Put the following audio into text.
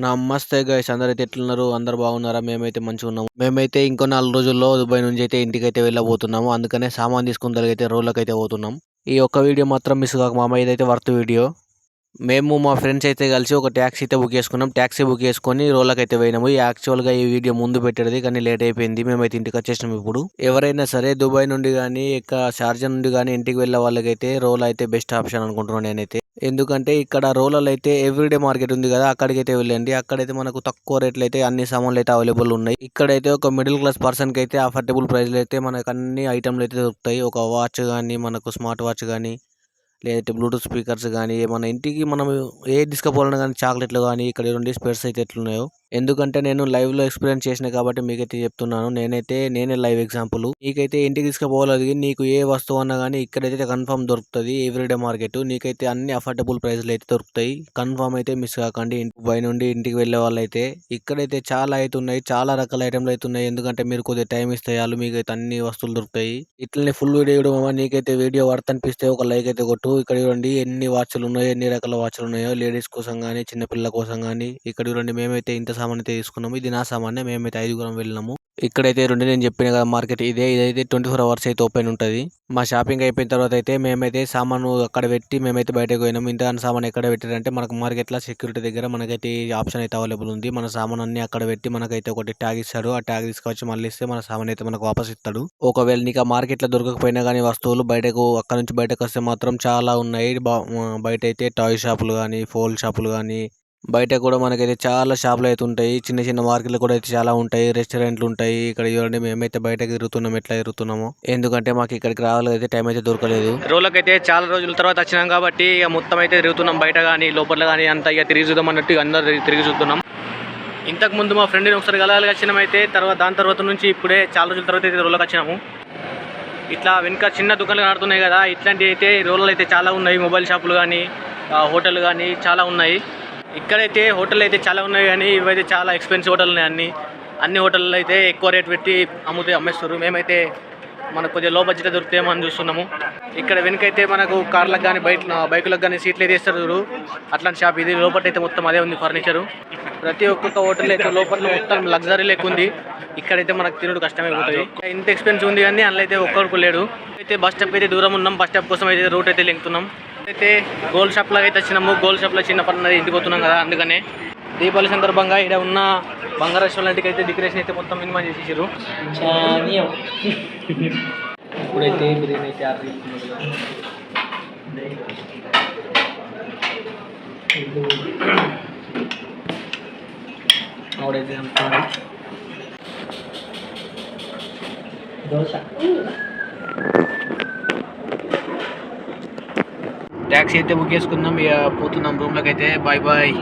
నమస్తే గైస్, అందరైతే ఎట్లున్నారు? అందరు బాగున్నారా? మేమైతే మంచిగా ఉన్నాము. మేమైతే ఇంకో 4 రోజుల్లో దుబాయ్ నుంచి అయితే ఇంటికైతే వెళ్ళబోతున్నాము. అందుకనే సామాన్ తీసుకుని అయితే రోడ్లకైతే పోతున్నాం. ఈ ఒక్క వీడియో మాత్రం మిస్ కాక మామ, ఇదైతే వర్త్ వీడియో. మేము మా ఫ్రెండ్స్ అయితే కలిసి ఒక ట్యాక్సీ అయితే బుక్ చేసుకున్నాం. ట్యాక్సీ బుక్ చేసుకొని రోడ్లకైతే పోయినాము. యాక్చువల్గా ఈ వీడియో ముందు పెట్టేది కానీ లేట్ అయిపోయింది. మేమైతే ఇంటికి వచ్చేసినాం. ఇప్పుడు ఎవరైనా సరే దుబాయ్ నుండి కానీ షార్జా నుండి కానీ ఇంటికి వెళ్ళే వాళ్ళకైతే రోల్ అయితే బెస్ట్ ఆప్షన్ అనుకుంటున్నాను నేనైతే. ఎందుకంటే ఇక్కడ రోలలో అయితే ఎవ్రీడే మార్కెట్ ఉంది కదా, అక్కడికైతే వెళ్ళండి. అక్కడైతే మనకు తక్కువ రేట్లు అయితే అన్ని సామాన్లు అయితే అవైలబుల్ ఉన్నాయి. ఇక్కడైతే ఒక మిడిల్ క్లాస్ పర్సన్ కి అయితే అఫోర్డబుల్ ప్రైస్ లో అయితే మనకు అన్ని ఐటమ్లు అయితే దొరుకుతాయి. ఒక వాచ్ కానీ, మనకు స్మార్ట్ వాచ్ కానీ, లేదంటే బ్లూటూత్ స్పీకర్స్ కానీ, మన ఇంటికి మనం ఏ తీసుకుపోవాలన్నా కానీ చాక్లెట్లు కానీ, ఇక్కడ రెండు స్పేర్స్ అయితే ఎట్లున్నాయో. ఎందుకంటే నేను లైవ్ లో ఎక్స్పీరియన్స్ చేసిన కాబట్టి మీకైతే చెప్తున్నాను. నేనే లైవ్ ఎగ్జాంపుల్. నీకైతే ఇంటికి తీసుకుపోవాలి, నీకు ఏ వస్తువు అన్నా కానీ ఇక్కడైతే కన్ఫర్మ్ దొరుకుతుంది. ఎవ్రీడే మార్కెట్ నీకైతే అన్ని అఫోర్డబుల్ ప్రైస్లు అయితే దొరుకుతాయి. కన్ఫర్మ్ అయితే మిస్ కాకండి. బయట నుండి ఇంటికి వెళ్ళే వాళ్ళైతే ఇక్కడైతే చాలా అయితే ఉన్నాయి, చాలా రకాల ఐటమ్లు అయితే ఉన్నాయి. ఎందుకంటే మీరు కొద్దిగా టైం ఇస్తే చాలు, మీకైతే అన్ని వస్తువులు దొరుకుతాయి. ఇట్లనే ఫుల్ వీడియో చూడమా, నీకైతే వీడియో వర్త్ అనిపిస్తే ఒక లైక్ అయితే కొట్టు. ఇక్కడ చూడండి ఎన్ని వాచ్లు ఉన్నాయో, ఎన్ని రకాల వాచ్లు ఉన్నాయో, లేడీస్ కోసం కానీ, చిన్నపిల్లల కోసం కానీ. ఇక్కడ చూడండి మేమైతే ఇంత సామాన్ అయితే తీసుకున్నాము. ఇది నా సామాన్నే. మేమైతే 5గురం వెళ్ళినాము. ఇక్కడైతే నేను చెప్పిన కదా మార్కెట్ ఇదైతే 24 hours అయితే ఓపెన్ ఉంటుంది. మా షాపింగ్ అయిపోయిన తర్వాత అయితే మేమైతే సామాను అక్కడ పెట్టి మేమైతే బయటకు పోయినాము. ఇంత సామాన్ ఎక్కడ పెట్టారంటే మనకు మార్కెట్లో సెక్యూరిటీ దగ్గర మనకైతే ఈ ఆప్షన్ అయితే అవైలబుల్ ఉంది. మన సామాన్ అన్ని అక్కడ పెట్టి మనకైతే ఒకటి ట్యాగ్ ఇస్తాడు. ఆ ట్యాగ్ తీసుకొచ్చి మళ్ళీ ఇస్తే మన సామాన్ అయితే మనకు వాపస్ ఇస్తాడు. ఒకవేళ నీకు ఆ మార్కెట్లో దొరకకపోయినా కానీ వస్తువులు అక్కడ నుంచి బయటకు వస్తే మాత్రం చాలా ఉన్నాయి. బయట అయితే టాయ్ షాపులు కానీ, ఫోన్ షాపులు కానీ, బయట కూడా మనకైతే చాలా షాపులు అయితే ఉంటాయి. చిన్న చిన్న మార్కెట్లు కూడా అయితే చాలా ఉంటాయి. రెస్టారెంట్లు ఉంటాయి. ఇక్కడ చూడండి మేమైతే బయటకు తిరుగుతున్నాం. ఎట్లా తిరుగుతున్నామో, ఎందుకంటే మాకు ఇక్కడికి రావాలైతే టైం అయితే దొరకలేదు. రోడ్లకైతే చాలా రోజుల తర్వాత వచ్చినాం కాబట్టి ఇక మొత్తం అయితే తిరుగుతున్నాం. బయట కానీ లోపల కానీ అంతా ఇక తిరిగి చూద్దాం అన్నట్టు అందరూ తిరిగి చూస్తున్నాం. ఇంతకు ముందు మా ఫ్రెండ్ని ఒకసారి కలగాలి వచ్చినాం అయితే. దాని తర్వాత నుంచి ఇప్పుడే చాలా రోజుల తర్వాత అయితే రోడ్లకు వచ్చినాము. ఇట్లా వెనుక చిన్న దుకాణాలు ఆడుతున్నాయి కదా, ఇట్లాంటివి అయితే రోడ్లు అయితే చాలా ఉన్నాయి. మొబైల్ షాపులు కానీ, హోటల్ కానీ చాలా ఉన్నాయి. ఇక్కడైతే హోటల్ అయితే చాలా ఉన్నాయి కానీ ఇవైతే చాలా ఎక్స్పెన్సివ్ హోటల్ ఉన్నాయి. అన్ని హోటల్లో అయితే ఎక్కువ రేట్ పెట్టి అమ్మేస్తారు. మేమైతే మనకు కొద్దిగా లో బడ్జెట్ దొరుకుతాయేమో అని చూస్తున్నాము. ఇక్కడ వెనుకైతే మనకు కార్లకు కానీ బైకులకు కానీ సీట్లు అయితే ఇస్తారు. అట్లాంటి షాప్ ఇది. లోపల అయితే మొత్తం అదే ఉంది ఫర్నిచరు. ప్రతి ఒక్కొక్క హోటల్ అయితే లోపల మొత్తం లగ్జరీ లెక్క ఉంది. ఇక్కడైతే మనకు తినడు కష్టమైపోతుంది. ఇంత ఎక్స్పెన్సివ్ ఉంది కానీ అందులో అయితే ఒక్కడికి లేడు. అయితే బస్ స్టాప్ అయితే దూరం ఉన్నాం. బస్ స్టాప్ కోసం అయితే రూట్ అయితే లెంగుతున్నాం. అయితే గోల్డ్ షాప్ లాగా అయితే వచ్చినాము. గోల్డ్ షాప్లో చిన్న పని ఇంటికి పోతున్నాం కదా, అందుకనే దీపావళి సందర్భంగా ఇక్కడ ఉన్న బంగారేశ్వర లాంటికి అయితే డెకరేషన్ అయితే మొత్తం మినిమం చేసేసారు. ఇప్పుడైతే బిర్యానీ అయితే ఆర్డర్ చేసుకున్నారు. ఆవిడైతే దోశ. ట్యాక్సీ అయితే బుక్ చేసుకుందాం. ఇక పోతున్నాం రూమ్లోకి అయితే. Bye bye.